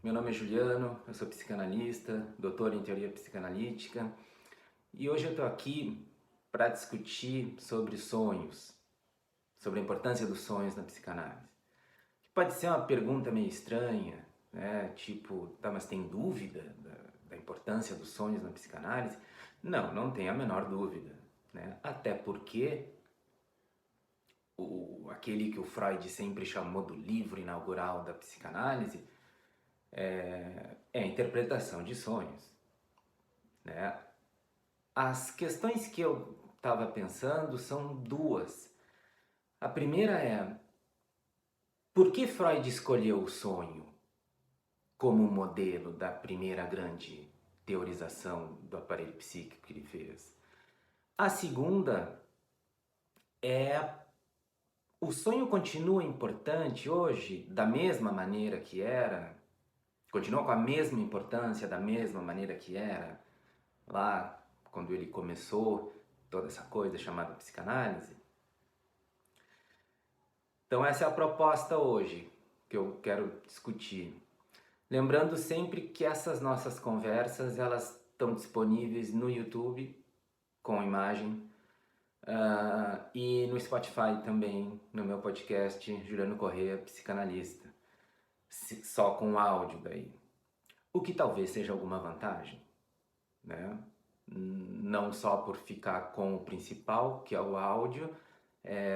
Meu nome é Juliano, eu sou psicanalista, doutor em teoria psicanalítica e hoje eu estou aqui para discutir sobre sonhos, sobre a importância dos sonhos na psicanálise. Que pode ser uma pergunta meio estranha, né? Tipo, tá, mas tem dúvida da importância dos sonhos na psicanálise? Não, não tem a menor dúvida, né? Até porque aquele que o Freud sempre chamou do livro inaugural da psicanálise é a interpretação de sonhos, né? As questões que eu estava pensando são duas. A primeira é, por que Freud escolheu o sonho como modelo da primeira grande teorização do aparelho psíquico que ele fez? A segunda é, o sonho continua importante hoje da mesma maneira que era? Continua com a mesma importância da mesma maneira que era lá quando ele começou toda essa coisa chamada psicanálise? Então essa é a proposta hoje que eu quero discutir. Lembrando sempre que essas nossas conversas elas estão disponíveis no YouTube com imagem e no Spotify também, no meu podcast Juliano Corrêa, psicanalista, só com áudio daí. O que talvez seja alguma vantagem, né? Não só por ficar com o principal, que é o áudio,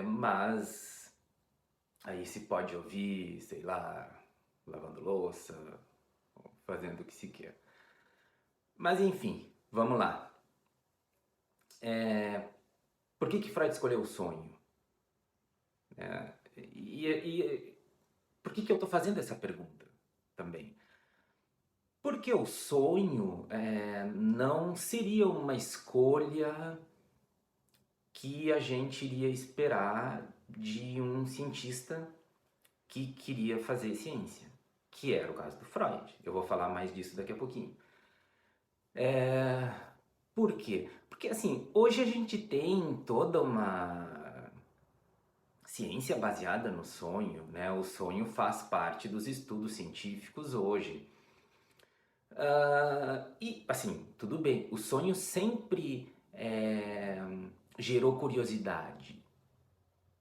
mas aí se pode ouvir, sei lá, lavando louça, fazendo o que se quer. Mas enfim, vamos lá. Por que Freud escolheu o sonho? E por que eu estou fazendo essa pergunta também? Porque o sonho não seria uma escolha que a gente iria esperar de um cientista que queria fazer ciência, que era o caso do Freud. Eu vou falar mais disso daqui a pouquinho. Por quê? Porque assim, hoje a gente tem toda uma ciência baseada no sonho, né? O sonho faz parte dos estudos científicos hoje. E assim, tudo bem, o sonho sempre gerou curiosidade,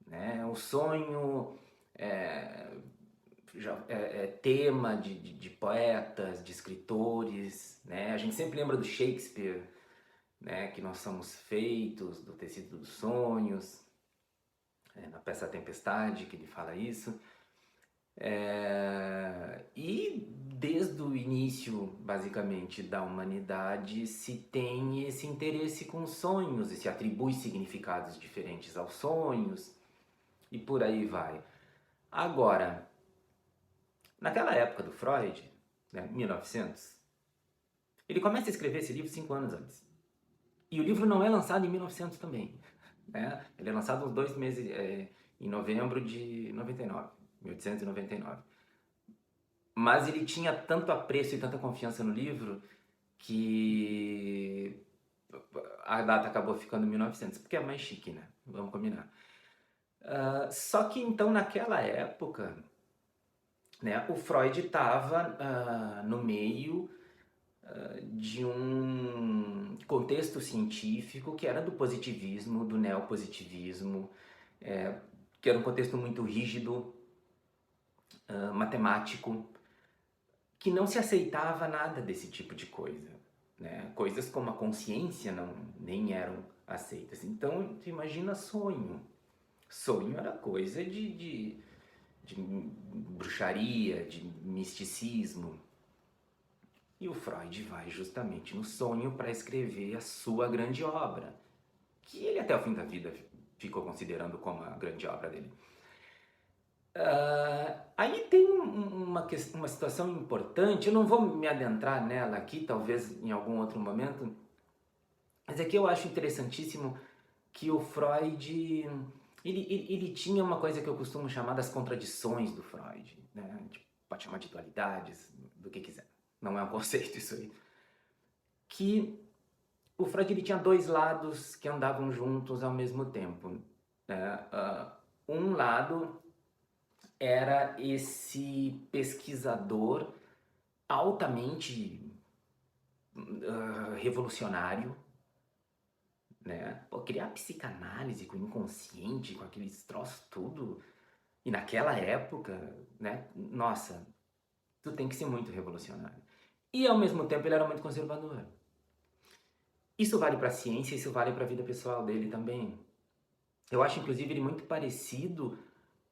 né? O sonho é tema de poetas, de escritores, né? A gente sempre lembra do Shakespeare, né? Que nós somos feitos do tecido dos sonhos, na peça Tempestade que ele fala isso. E desde o início, basicamente, da humanidade se tem esse interesse com sonhos e se atribui significados diferentes aos sonhos e por aí vai. Agora, naquela época do Freud, né, 1900, ele começa a escrever esse livro 5 anos antes. E o livro não é lançado em 1900 também. Né? Ele é lançado uns 2 meses, em novembro de 99, 1899. Mas ele tinha tanto apreço e tanta confiança no livro que a data acabou ficando 1900, porque é mais chique, né? Vamos combinar. Só que então naquela época, né, o Freud estava no meio de um contexto científico que era do positivismo, do neopositivismo, que era um contexto muito rígido, matemático, que não se aceitava nada desse tipo de coisa. Né? Coisas como a consciência nem eram aceitas. Então, tu imagina sonho. Sonho era coisa de bruxaria, de misticismo. E o Freud vai justamente no sonho para escrever a sua grande obra, que ele até o fim da vida ficou considerando como a grande obra dele. Aí tem uma situação importante, eu não vou me adentrar nela aqui, talvez em algum outro momento, mas é que eu acho interessantíssimo que o Freud, ele tinha uma coisa que eu costumo chamar das contradições do Freud, né? A gente pode chamar de dualidades, do que quiser, não é um conceito isso aí. Que o Freud ele tinha dois lados que andavam juntos ao mesmo tempo. Né? Um lado era esse pesquisador altamente revolucionário, né? Pô, criar psicanálise com o inconsciente, com aqueles troços tudo, e naquela época, né? Nossa, tu tem que ser muito revolucionário. E ao mesmo tempo ele era muito conservador. Isso vale para a ciência, isso vale para a vida pessoal dele também. Eu acho inclusive ele muito parecido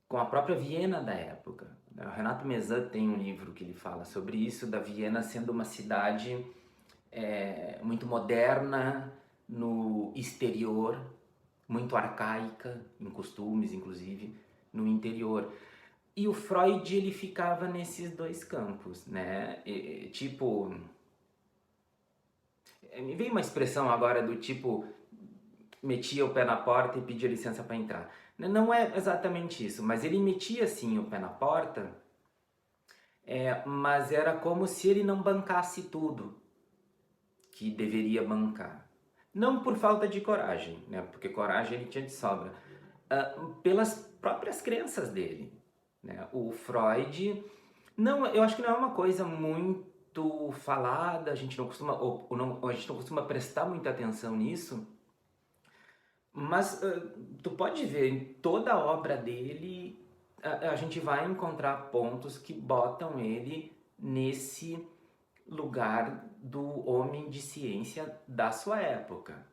com a própria Viena da época. O Renato Mezan tem um livro que ele fala sobre isso, da Viena sendo uma cidade muito moderna no exterior, muito arcaica em costumes, inclusive, no interior. E o Freud, ele ficava nesses dois campos, né? Tipo, me veio uma expressão agora do tipo, metia o pé na porta e pedia licença para entrar. Não é exatamente isso, mas ele metia sim o pé na porta, mas era como se ele não bancasse tudo que deveria bancar. Não por falta de coragem, né? Porque coragem ele tinha de sobra, pelas próprias crenças dele, né? O Freud, não, eu acho que não é uma coisa muito falada, a gente não costuma, ou não, a gente não costuma prestar muita atenção nisso, mas tu pode ver em toda a obra dele, a gente vai encontrar pontos que botam ele nesse lugar do homem de ciência da sua época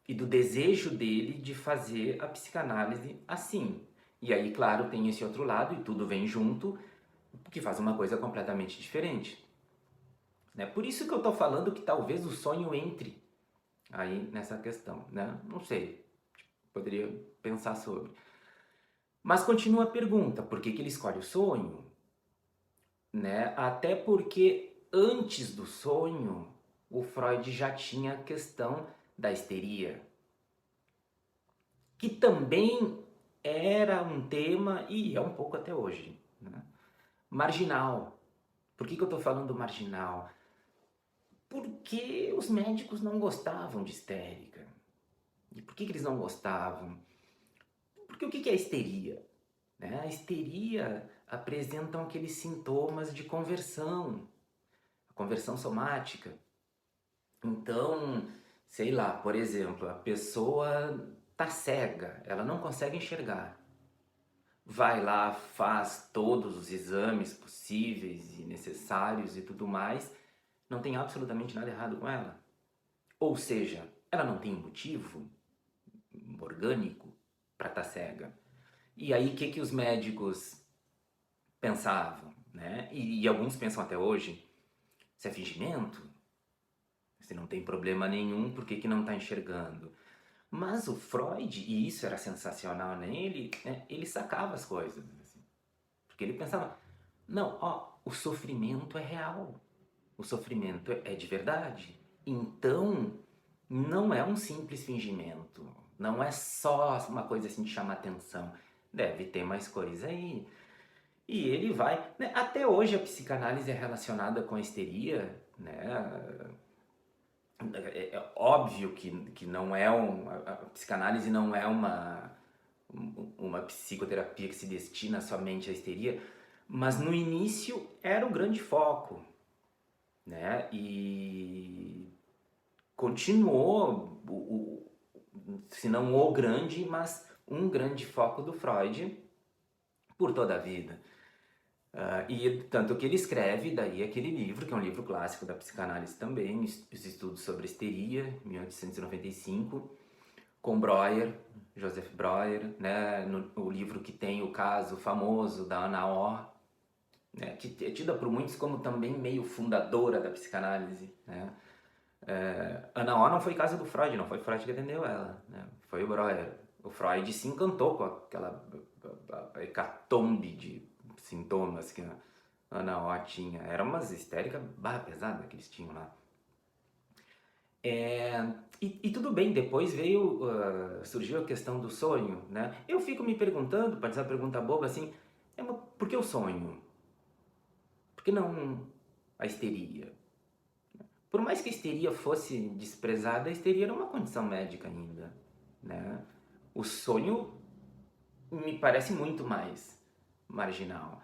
e do desejo dele de fazer a psicanálise assim. E aí, claro, tem esse outro lado e tudo vem junto, que faz uma coisa completamente diferente. Né? Por isso que eu estou falando que talvez o sonho entre aí nessa questão, né? Não sei, poderia pensar sobre. Mas continua a pergunta, por que ele escolhe o sonho? Né? Até porque antes do sonho, o Freud já tinha a questão da histeria, que também era um tema, e é um pouco até hoje, né? Marginal. Por que eu estou falando marginal? Porque os médicos não gostavam de histérica. E por que eles não gostavam? Porque o que é histeria? Né? A histeria apresentam aqueles sintomas de conversão, a conversão somática. Então, sei lá, por exemplo, a pessoa tá cega, ela não consegue enxergar. Vai lá, faz todos os exames possíveis e necessários e tudo mais, não tem absolutamente nada errado com ela. Ou seja, ela não tem motivo orgânico para estar cega. E aí, o que os médicos pensavam, né? E alguns pensam até hoje, se é fingimento, se não tem problema nenhum, por que não está enxergando? Mas o Freud, e isso era sensacional nele, né? Ele sacava as coisas. Assim, porque ele pensava, não, ó, o sofrimento é real, o sofrimento é de verdade. Então, não é um simples fingimento, não é só uma coisa assim de chamar atenção, deve ter mais coisa aí. E ele vai, né? Até hoje a psicanálise é relacionada com a histeria, né? É óbvio que não é a psicanálise não é uma psicoterapia que se destina somente à histeria, mas no início era o grande foco, né? E continuou, se não o grande, mas um grande foco do Freud por toda a vida. E tanto que ele escreve daí aquele livro, que é um livro clássico da psicanálise também, os estudos sobre histeria, 1895, com Breuer, Joseph Breuer, né, o livro que tem o caso famoso da Ana O, né, que é tida por muitos como também meio fundadora da psicanálise, né. Ana O não foi caso do Freud, não foi Freud que atendeu ela, né, foi o Breuer. O Freud se encantou com aquela hecatombe de sintomas que a Ana O tinha. Era umas histéricas barra pesada que eles tinham lá. E tudo bem, depois veio, surgiu a questão do sonho, né? Eu fico me perguntando, pode ser uma pergunta boba assim, mas por que o sonho? Por que não a histeria? Por mais que a histeria fosse desprezada, a histeria era uma condição médica ainda, né? O sonho me parece muito mais marginal.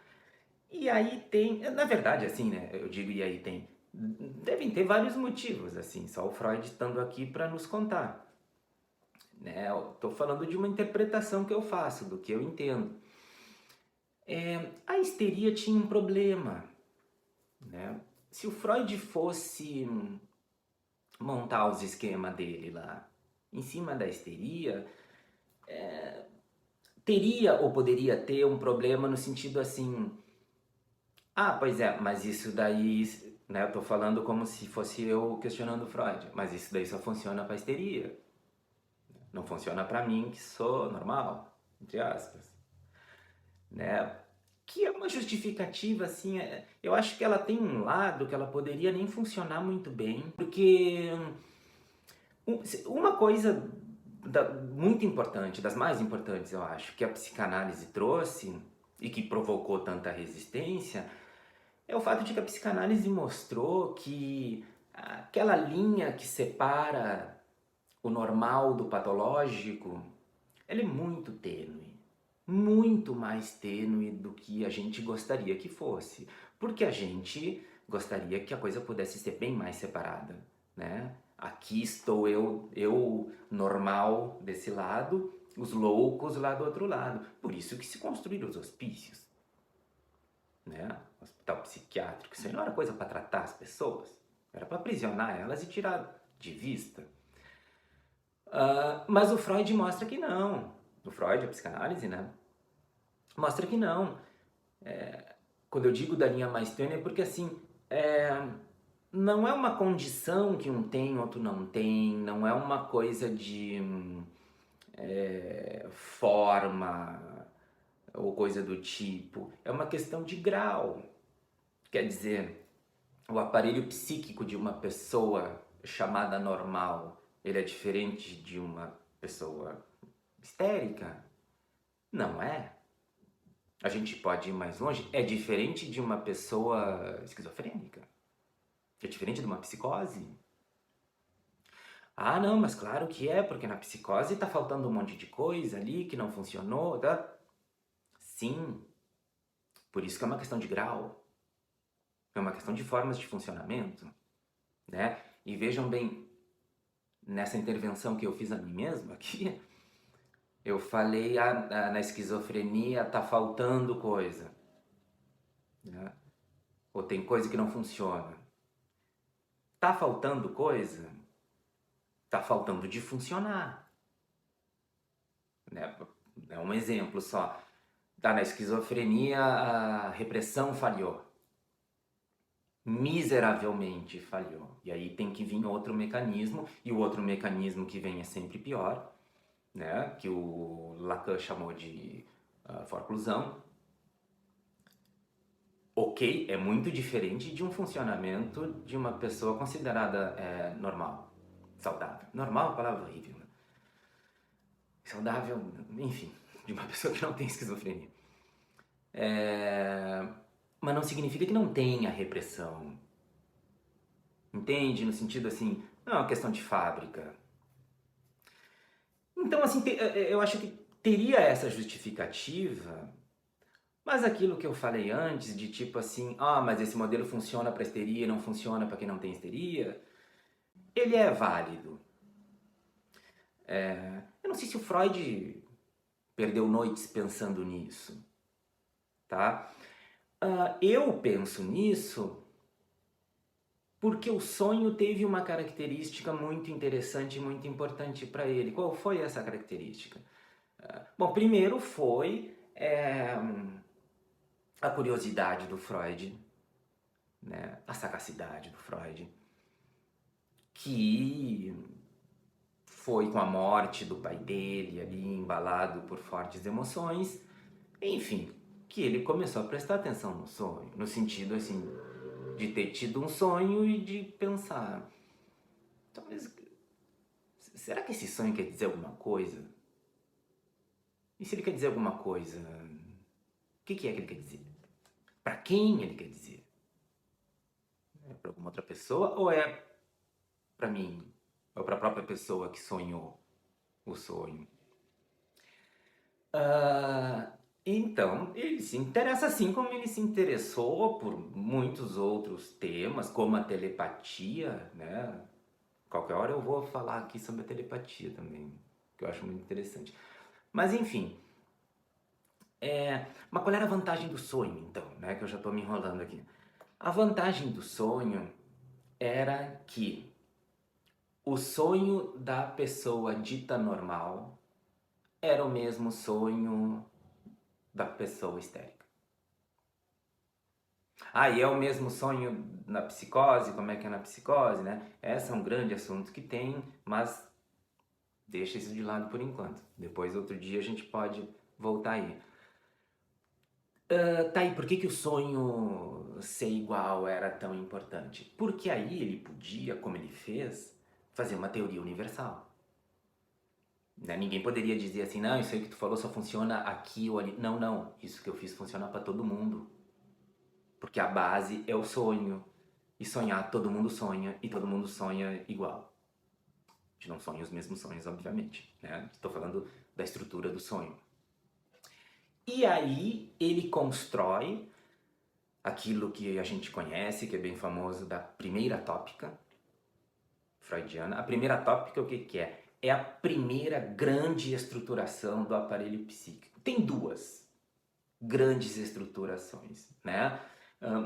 E aí tem, na verdade, assim, né? Eu digo e aí tem, devem ter vários motivos, assim, só o Freud estando aqui para nos contar, né? Eu tô falando de uma interpretação que eu faço, do que eu entendo. A histeria tinha um problema, né? Se o Freud fosse montar os esquemas dele lá em cima da histeria, teria ou poderia ter um problema no sentido assim, ah, pois é, mas isso daí, né, eu tô falando como se fosse eu questionando Freud, mas isso daí só funciona para histeria, não funciona para mim que sou normal, entre aspas, né? Que é uma justificativa assim, eu acho que ela tem um lado que ela poderia nem funcionar muito bem, porque uma coisa muito importante, das mais importantes, eu acho, que a psicanálise trouxe e que provocou tanta resistência, é o fato de que a psicanálise mostrou que aquela linha que separa o normal do patológico, ela é muito tênue, muito mais tênue do que a gente gostaria que fosse, porque a gente gostaria que a coisa pudesse ser bem mais separada, né? Aqui estou eu normal desse lado, os loucos lá do outro lado. Por isso que se construíram os hospícios, né? Hospital psiquiátrico, isso aí não era coisa para tratar as pessoas, era para aprisionar elas e tirar de vista. Mas o Freud mostra que não. O Freud, a psicanálise, né? Mostra que não. Quando eu digo da linha mais tênue é porque assim, não é uma condição que um tem, outro não tem, não é uma coisa de forma ou coisa do tipo, é uma questão de grau. Quer dizer, o aparelho psíquico de uma pessoa chamada normal, ele é diferente de uma pessoa histérica? Não é. A gente pode ir mais longe, é diferente de uma pessoa esquizofrênica. É diferente de uma psicose. Ah, não, mas claro que é, porque na psicose tá faltando um monte de coisa ali que não funcionou, tá? Sim, por isso que é uma questão de grau, é uma questão de formas de funcionamento, né? E vejam bem, nessa intervenção que eu fiz a mim mesmo aqui, eu falei, na esquizofrenia tá faltando coisa, né? Ou tem coisa que não funciona. Tá faltando coisa? Tá faltando de funcionar, né? É um exemplo só. Tá na esquizofrenia, a repressão falhou. Miseravelmente falhou. E aí tem que vir outro mecanismo, e o outro mecanismo que vem é sempre pior, né? Que o Lacan chamou de forclusão. Ok, é muito diferente de um funcionamento de uma pessoa considerada normal, saudável. Normal é uma palavra horrível, né? Saudável, enfim, de uma pessoa que não tem esquizofrenia. Mas não significa que não tenha repressão. Entende? No sentido assim, não é uma questão de fábrica. Então, assim, eu acho que teria essa justificativa, mas aquilo que eu falei antes, de tipo assim, mas esse modelo funciona para histeria e não funciona para quem não tem histeria, ele é válido. Eu não sei se o Freud perdeu noites pensando nisso, tá? Eu penso nisso porque o sonho teve uma característica muito interessante e muito importante para ele. Qual foi essa característica? Bom, primeiro foi a curiosidade do Freud, né? A sagacidade do Freud, que foi com a morte do pai dele ali, embalado por fortes emoções, enfim, que ele começou a prestar atenção no sonho, no sentido assim, de ter tido um sonho e de pensar, talvez, será que esse sonho quer dizer alguma coisa? E se ele quer dizer alguma coisa, o que é que ele quer dizer? Para quem ele quer dizer? É para alguma outra pessoa ou é para mim? Ou para a própria pessoa que sonhou o sonho? Então, ele se interessa assim como ele se interessou por muitos outros temas, como a telepatia, né? Qualquer hora eu vou falar aqui sobre a telepatia também, que eu acho muito interessante. Mas enfim, mas qual era a vantagem do sonho, então, né? Que eu já estou me enrolando aqui. A vantagem do sonho era que o sonho da pessoa dita normal era o mesmo sonho da pessoa histérica. Ah, e é o mesmo sonho na psicose? Como é que é na psicose, né? Esse é um grande assunto que tem, mas deixa isso de lado por enquanto. Depois, outro dia, a gente pode voltar aí. Tá aí, por que o sonho ser igual era tão importante? Porque aí ele podia, como ele fez, fazer uma teoria universal. Né? Ninguém poderia dizer assim, não, isso aí que tu falou só funciona aqui ou ali. Não, não, isso que eu fiz funciona para todo mundo. Porque a base é o sonho. E sonhar, todo mundo sonha, e todo mundo sonha igual. A gente não sonha os mesmos sonhos, obviamente. Né? Estou falando da estrutura do sonho. E aí ele constrói aquilo que a gente conhece, que é bem famoso, da primeira tópica freudiana. A primeira tópica, o que que é? É a primeira grande estruturação do aparelho psíquico. Tem duas grandes estruturações, né?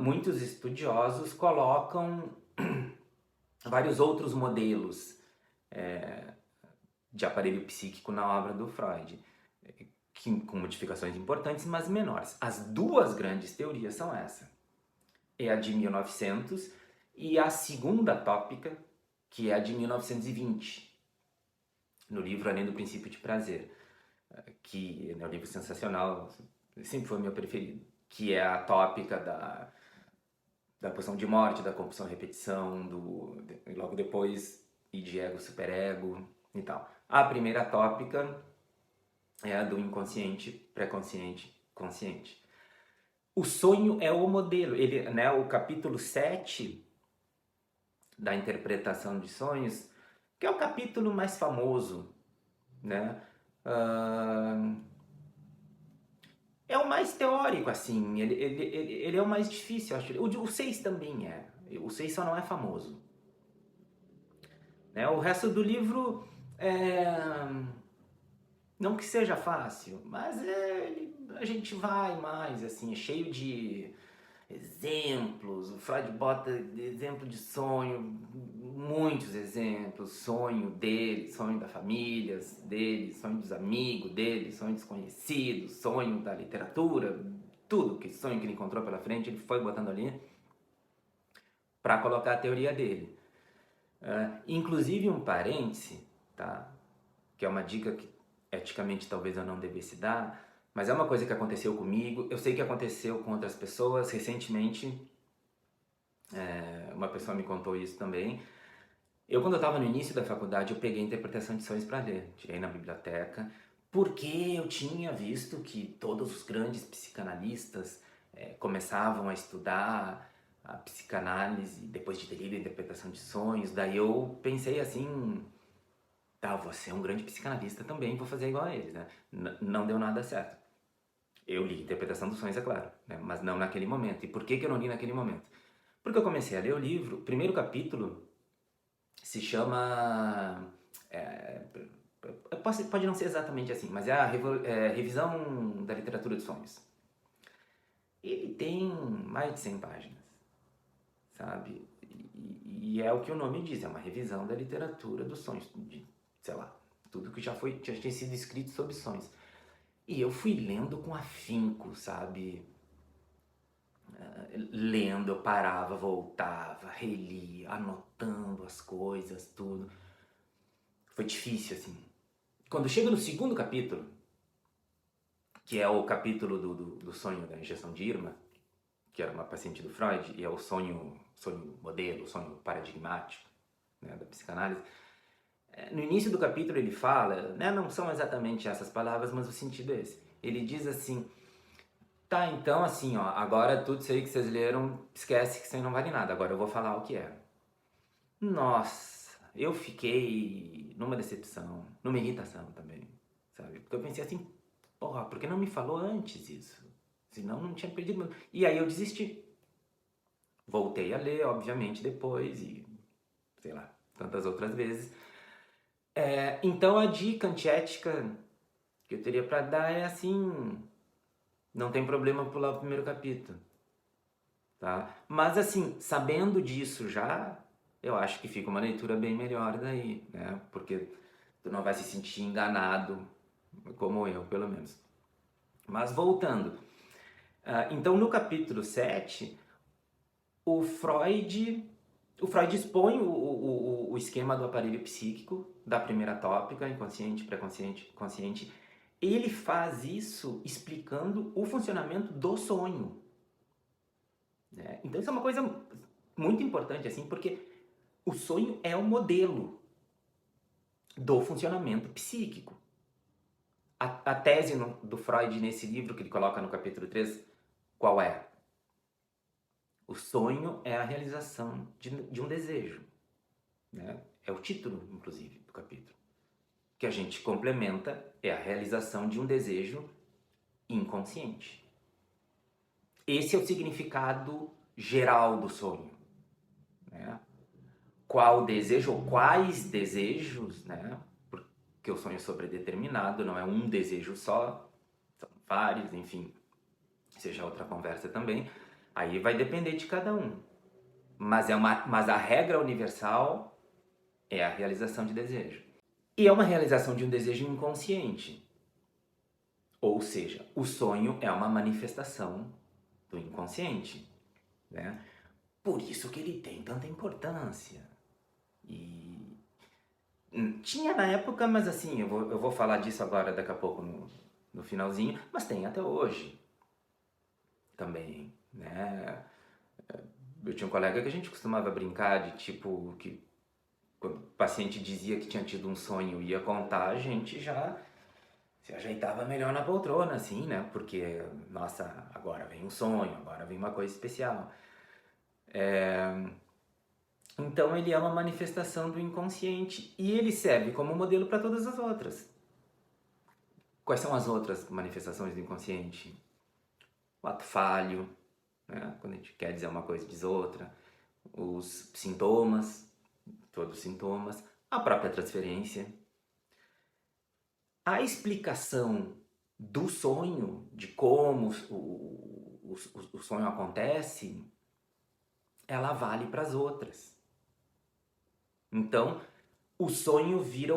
Muitos estudiosos colocam vários outros modelos de aparelho psíquico na obra do Freud, com modificações importantes, mas menores. As duas grandes teorias são essa. É a de 1900 e a segunda tópica, que é a de 1920, no livro Além do Princípio de Prazer, que é um livro sensacional, sempre foi meu preferido, que é a tópica da pulsão de morte, da compulsão repetição, logo depois id, ego, superego e tal. A primeira tópica é a do inconsciente, pré-consciente, consciente. O sonho é o modelo. Ele, né, o capítulo 7 da interpretação de sonhos, que é o capítulo mais famoso, né? É o mais teórico, assim, ele é o mais difícil, eu acho. O 6 também é. O 6 só não é famoso. Né? O resto do livro, não que seja fácil, mas a gente vai mais, assim, é cheio de exemplos. O Freud bota exemplo de sonho, muitos exemplos, sonho dele, sonho da família dele, sonho dos amigos dele, sonho desconhecidos, sonho da literatura, tudo que sonho que ele encontrou pela frente, ele foi botando ali para colocar a teoria dele. Inclusive um parêntese, tá? Que é uma dica que eticamente talvez eu não devesse dar, mas é uma coisa que aconteceu comigo, eu sei que aconteceu com outras pessoas. Recentemente, uma pessoa me contou isso também. Quando eu estava no início da faculdade, eu peguei Interpretação de Sonhos para ler, tirei na biblioteca, porque eu tinha visto que todos os grandes psicanalistas começavam a estudar a psicanálise depois de ter lido a Interpretação de Sonhos. Daí eu pensei assim, tá, vou ser um grande psicanalista também, vou fazer igual a eles, né? Não deu nada certo. Eu li Interpretação dos Sonhos, é claro, né? Mas não naquele momento. E por que eu não li naquele momento? Porque eu comecei a ler o livro, o primeiro capítulo se chama... pode não ser exatamente assim, mas é a revisão da literatura dos sonhos. Ele tem mais de 100 páginas, sabe? E é o que o nome diz, é uma revisão da literatura dos sonhos, de, sei lá, tudo que já tinha sido escrito sobre sonhos. E eu fui lendo com afinco, sabe? Lendo, eu parava, voltava, relia, anotando as coisas, tudo. Foi difícil, assim. Quando chega no segundo capítulo, que é o capítulo do sonho da injeção de Irma, que era uma paciente do Freud, e é o sonho modelo, o sonho paradigmático, né, da psicanálise. No início do capítulo ele fala, né, não são exatamente essas palavras, mas o sentido é esse. Ele diz assim, tá, então assim, ó, agora tudo isso aí que vocês leram, esquece que isso aí não vale nada, agora eu vou falar o que é. Nossa, eu fiquei numa decepção, numa irritação também, sabe? Porque eu pensei assim, Porra, por que não me falou antes isso? Senão não tinha perdido. E aí eu desisti. Voltei a ler, obviamente, depois e sei lá, tantas outras vezes. Então a dica antiética que eu teria para dar é assim, não tem problema pular o primeiro capítulo, tá? Mas assim, sabendo disso já, eu acho que fica uma leitura bem melhor daí, né? Porque tu não vai se sentir enganado, como eu, pelo menos. Mas voltando, então no capítulo 7, o Freud, o Freud expõe o esquema do aparelho psíquico, da primeira tópica, inconsciente, pré-consciente, consciente. Ele faz isso explicando o funcionamento do sonho, né? Então isso é uma coisa muito importante, assim, porque o sonho é o modelo do funcionamento psíquico. A tese do Freud nesse livro que ele coloca no capítulo 3, qual é? O sonho é a realização de um desejo, né? É o título, inclusive, do capítulo. Que a gente complementa é a realização de um desejo inconsciente. Esse é o significado geral do sonho, né? Qual desejo ou quais desejos, né? Porque o sonho é sobredeterminado, não é um desejo só, são vários, enfim, seja outra conversa também. Aí vai depender de cada um. Mas a regra universal é a realização de desejo. E é uma realização de um desejo inconsciente. Ou seja, o sonho é uma manifestação do inconsciente, né? Por isso que ele tem tanta importância. E tinha na época, mas assim, eu vou falar disso agora daqui a pouco no finalzinho, mas tem até hoje também, né? Eu tinha um colega que a gente costumava brincar de tipo que quando o paciente dizia que tinha tido um sonho e ia contar, a gente já se ajeitava melhor na poltrona, assim, né? Porque, nossa, agora vem um sonho, agora vem uma coisa especial. Então ele é uma manifestação do inconsciente e ele serve como modelo para todas as outras. Quais são as outras manifestações do inconsciente? O ato falho, né? Quando a gente quer dizer uma coisa diz outra. Os sintomas, todos os sintomas. A própria transferência. A explicação do sonho, de como o sonho acontece, ela vale para as outras. Então, o sonho vira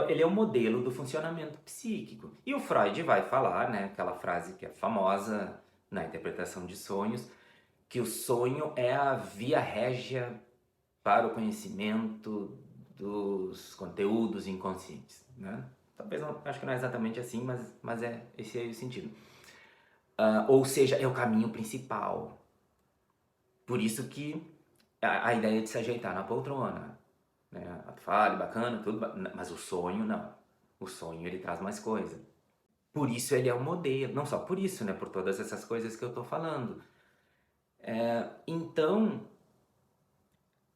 ele é o modelo do funcionamento psíquico. E o Freud vai falar, né, aquela frase que é famosa na interpretação de sonhos, que o sonho é a via régia para o conhecimento dos conteúdos inconscientes, né? Talvez não, acho que não é exatamente assim, mas esse é o sentido. Ou seja, é o caminho principal. Por isso que a ideia de se ajeitar na poltrona, né? Fale, bacana, tudo, mas o sonho não. O sonho ele traz mais coisa. Por isso ele é um modelo, não só por isso, né? Por todas essas coisas que eu tô falando. Então,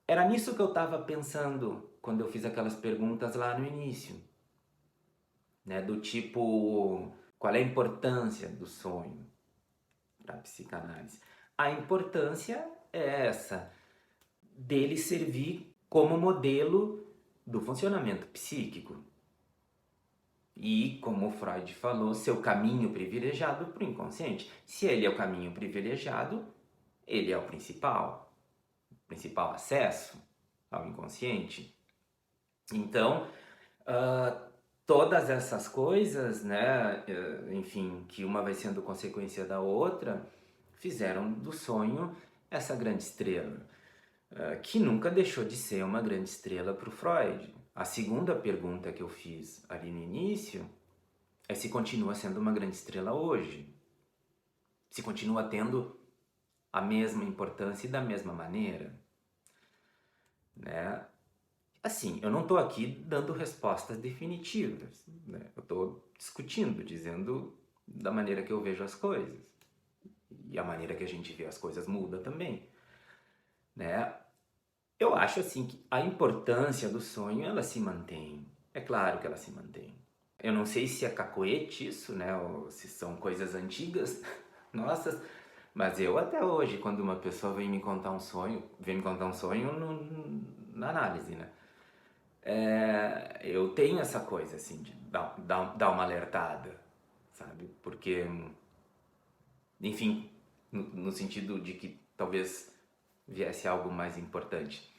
era nisso que eu tava pensando quando eu fiz aquelas perguntas lá no início, né? Do tipo, qual é a importância do sonho para a psicanálise? A importância é essa, dele servir como modelo do funcionamento psíquico. E, como Freud falou, seu caminho privilegiado para o inconsciente. Se ele é o caminho privilegiado, ele é o principal acesso ao inconsciente. Então, todas essas coisas, né, enfim, que uma vai sendo consequência da outra, fizeram do sonho essa grande estrela, que nunca deixou de ser uma grande estrela para o Freud. A segunda pergunta que eu fiz ali no início é se continua sendo uma grande estrela hoje, se continua tendo a mesma importância e da mesma maneira, né? Assim, eu não estou aqui dando respostas definitivas, né? Eu estou discutindo, dizendo da maneira que eu vejo as coisas. E a maneira que a gente vê as coisas muda também, né? Eu acho assim que a importância do sonho, ela se mantém. É claro que ela se mantém. Eu não sei se é cacoete isso, né, ou se são coisas antigas, nossas, mas eu até hoje, quando uma pessoa vem me contar um sonho na análise, né, eu tenho essa coisa, assim, de dar uma alertada, sabe, porque, enfim, no sentido de que talvez viesse algo mais importante.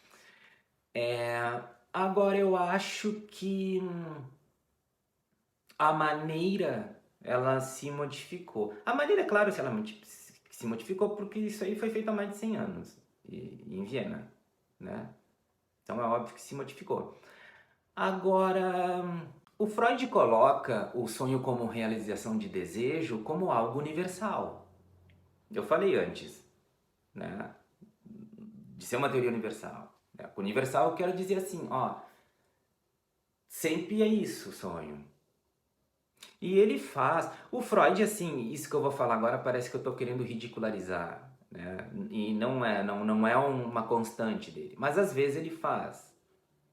Agora eu acho que a maneira ela se modificou. A maneira, é claro, se modificou porque isso aí foi feito há mais de 100 anos em Viena, né? Então é óbvio que se modificou. Agora, o Freud coloca o sonho como realização de desejo como algo universal. Eu falei antes, né? De ser uma teoria universal. Universal eu quero dizer assim, ó, sempre é isso o sonho. E ele faz. O Freud, assim, isso que eu vou falar agora parece que eu estou querendo ridicularizar, né? E não é uma constante dele. Mas às vezes ele faz.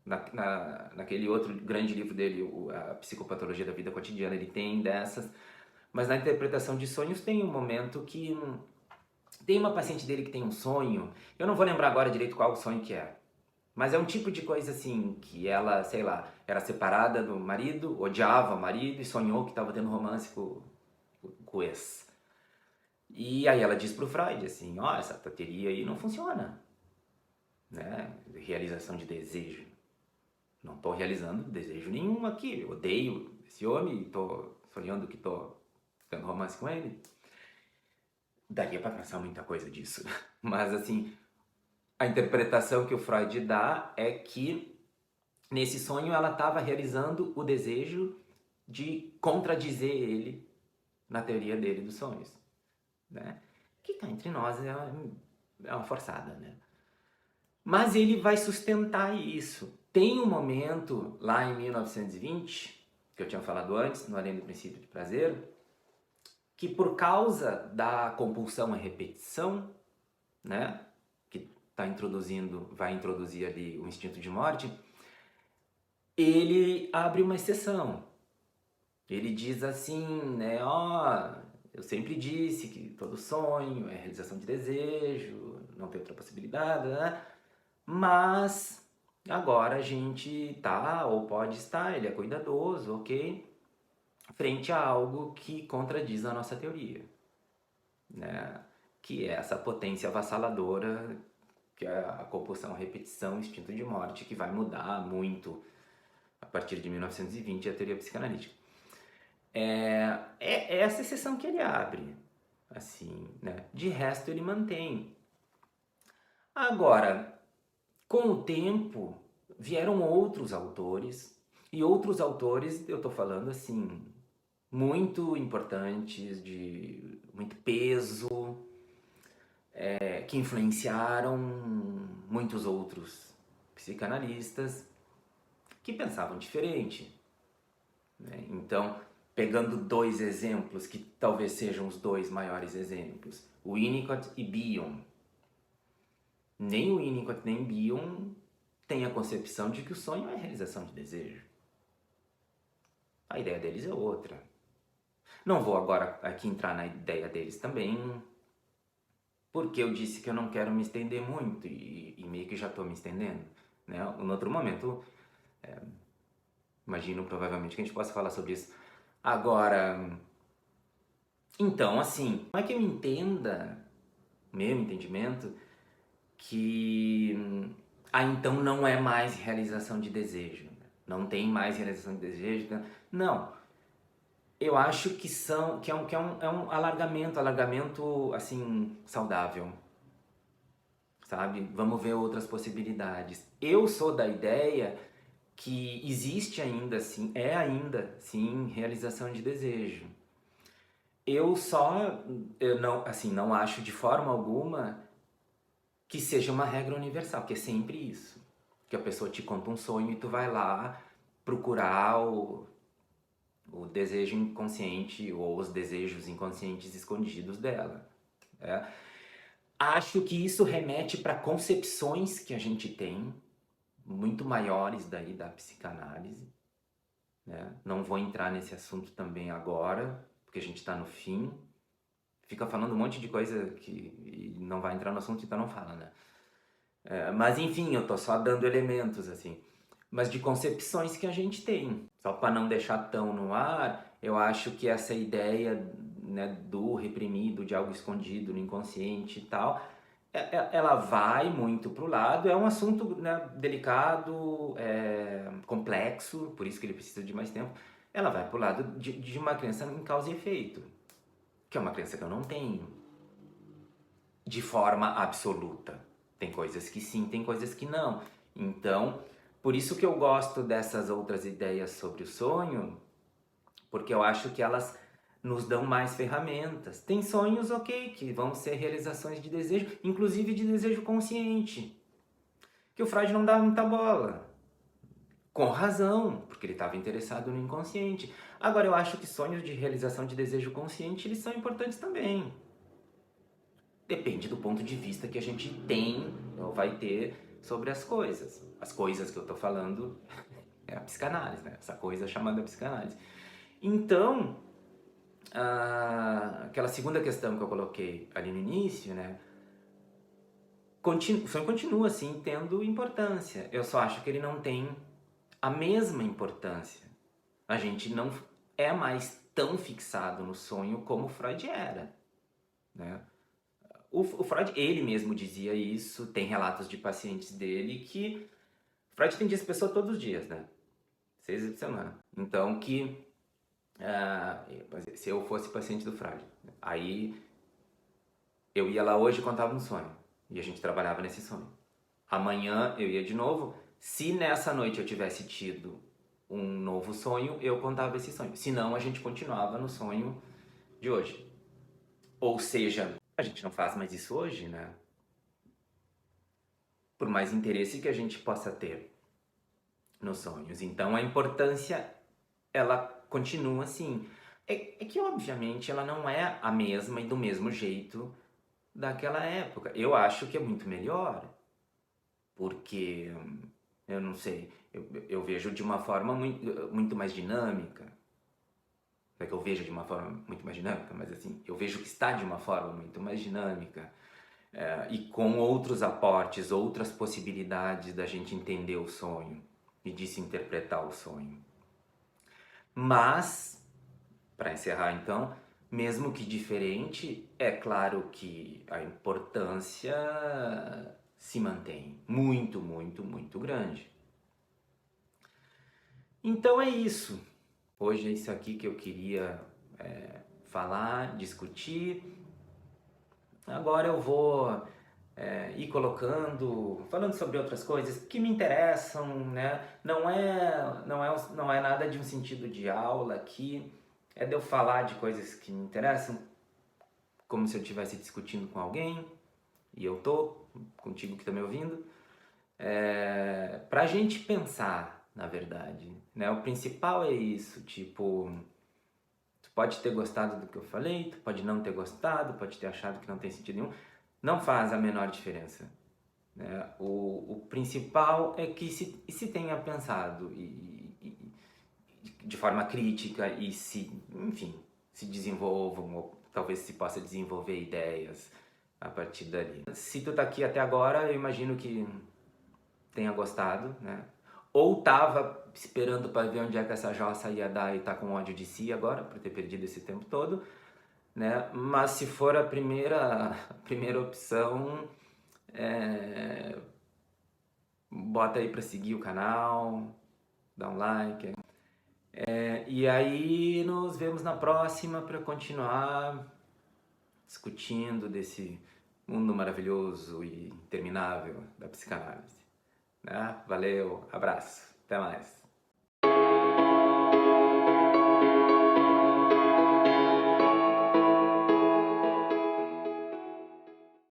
Naquele outro grande livro dele, A Psicopatologia da Vida Cotidiana, ele tem dessas. Mas na interpretação de sonhos tem um momento que tem uma paciente dele que tem um sonho. Eu não vou lembrar agora direito qual o sonho que é. Mas é um tipo de coisa assim, que ela, sei lá, era separada do marido, odiava o marido e sonhou que estava tendo romance com o ex. E aí ela diz pro Freud assim, ó, essa teoria aí não funciona, né? Realização de desejo. Não tô realizando desejo nenhum aqui, eu odeio esse homem e tô sonhando que tô tendo romance com ele. Daria pra pensar muita coisa disso. Mas assim, a interpretação que o Freud dá é que nesse sonho ela estava realizando o desejo de contradizer ele na teoria dele dos sonhos, né? Que cá entre nós é uma forçada, né? Mas ele vai sustentar isso. Tem um momento lá em 1920, que eu tinha falado antes, no Além do Princípio de Prazer, que por causa da compulsão à repetição, né? Que vai introduzir ali o instinto de morte, ele abre uma exceção. Ele diz assim, né, ó, eu sempre disse que todo sonho é realização de desejo, não tem outra possibilidade, né? Mas agora a gente tá, ou pode estar, ele é cuidadoso, ok? Frente a algo que contradiz a nossa teoria, né? Que é essa potência avassaladora, que é a compulsão, a repetição, o instinto de morte, que vai mudar muito a partir de 1920 a teoria psicanalítica. É essa exceção que ele abre, assim, né? De resto ele mantém. Agora, com o tempo vieram outros autores, e outros autores, eu tô falando assim, muito importantes, de muito peso, que influenciaram muitos outros psicanalistas que pensavam diferente, né? Então, pegando dois exemplos que talvez sejam os dois maiores exemplos, Winnicott e Bion. Nem o Winnicott nem Bion têm a concepção de que o sonho é a realização de desejo. A ideia deles é outra. Não vou agora aqui entrar na ideia deles também, porque eu disse que eu não quero me estender muito e meio que já estou me estendendo, né? Em outro momento, imagino provavelmente que a gente possa falar sobre isso. Agora, então, assim, não é que eu entenda, meu entendimento, que então não é mais realização de desejo, não tem mais realização de desejo, não. Eu acho que é um alargamento assim saudável, sabe? Vamos ver outras possibilidades. Eu sou da ideia que existe ainda assim, é ainda sim realização de desejo. Eu não, assim, não acho de forma alguma que seja uma regra universal, que é sempre isso. Que a pessoa te conta um sonho e tu vai lá procurar o desejo inconsciente ou os desejos inconscientes escondidos dela. Né? Acho que isso remete para concepções que a gente tem, muito maiores daí da psicanálise, né? Não vou entrar nesse assunto também agora, porque a gente está no fim. Fica falando um monte de coisa que não vai entrar no assunto, então não fala, né? Mas enfim, eu tô só dando elementos, assim. Mas de concepções que a gente tem. Só para não deixar tão no ar, eu acho que essa ideia, né, do reprimido, de algo escondido no inconsciente e tal, ela vai muito pro lado. É um assunto, né, delicado, complexo, por isso que ele precisa de mais tempo. Ela vai pro lado de uma crença em causa e efeito, que é uma crença que eu não tenho de forma absoluta. Tem coisas que sim, tem coisas que não. Então, por isso que eu gosto dessas outras ideias sobre o sonho, porque eu acho que elas nos dão mais ferramentas. Tem sonhos, ok, que vão ser realizações de desejo, inclusive de desejo consciente, que o Freud não dá muita bola. Com razão, porque ele estava interessado no inconsciente. Agora, eu acho que sonhos de realização de desejo consciente, eles são importantes também. Depende do ponto de vista que a gente tem ou vai ter sobre as coisas. As coisas que eu tô falando é a psicanálise, né? Essa coisa chamada psicanálise. Então, aquela segunda questão que eu coloquei ali no início, né? O sonho continua, assim, tendo importância. Eu só acho que ele não tem a mesma importância. A gente não é mais tão fixado no sonho como Freud era, né? O Freud, ele mesmo dizia isso, tem relatos de pacientes dele que... Freud atendia essa pessoa todos os dias, né? 6 vezes por semana. Então, se eu fosse paciente do Freud, aí eu ia lá hoje e contava um sonho. E a gente trabalhava nesse sonho. Amanhã eu ia de novo. Se nessa noite eu tivesse tido um novo sonho, eu contava esse sonho. Se não, a gente continuava no sonho de hoje. Ou seja, a gente não faz mais isso hoje, né? Por mais interesse que a gente possa ter nos sonhos. Então a importância, ela continua assim. É que obviamente ela não é a mesma e do mesmo jeito daquela época. Eu acho que é muito melhor, porque eu não sei, eu vejo de uma forma muito mais dinâmica. Não é que eu vejo de uma forma muito mais dinâmica, mas assim, eu vejo que está de uma forma muito mais dinâmica. E com outros aportes, outras possibilidades da gente entender o sonho e de se interpretar o sonho. Mas, para encerrar então, mesmo que diferente, é claro que a importância se mantém muito, muito, muito grande. Então é isso. Hoje é isso aqui que eu queria falar, discutir. Agora eu vou ir colocando, falando sobre outras coisas que me interessam, né? Não é nada de um sentido de aula aqui, é de eu falar de coisas que me interessam, como se eu estivesse discutindo com alguém, e eu tô, contigo que tá me ouvindo, pra gente pensar, na verdade, né? O principal é isso, tipo, tu pode ter gostado do que eu falei, tu pode não ter gostado, pode ter achado que não tem sentido nenhum, não faz a menor diferença. Né? O principal é que se tenha pensado de forma crítica e enfim, se desenvolvam, ou talvez se possa desenvolver ideias a partir dali. Se tu tá aqui até agora, eu imagino que tenha gostado, né? Ou tava esperando para ver onde é que essa jossa ia dar e tá com ódio de si agora, por ter perdido esse tempo todo, né? Mas se for a primeira opção, bota aí para seguir o canal, dá um like. E aí nos vemos na próxima para continuar discutindo desse mundo maravilhoso e interminável da psicanálise. Né? Valeu, abraço, até mais.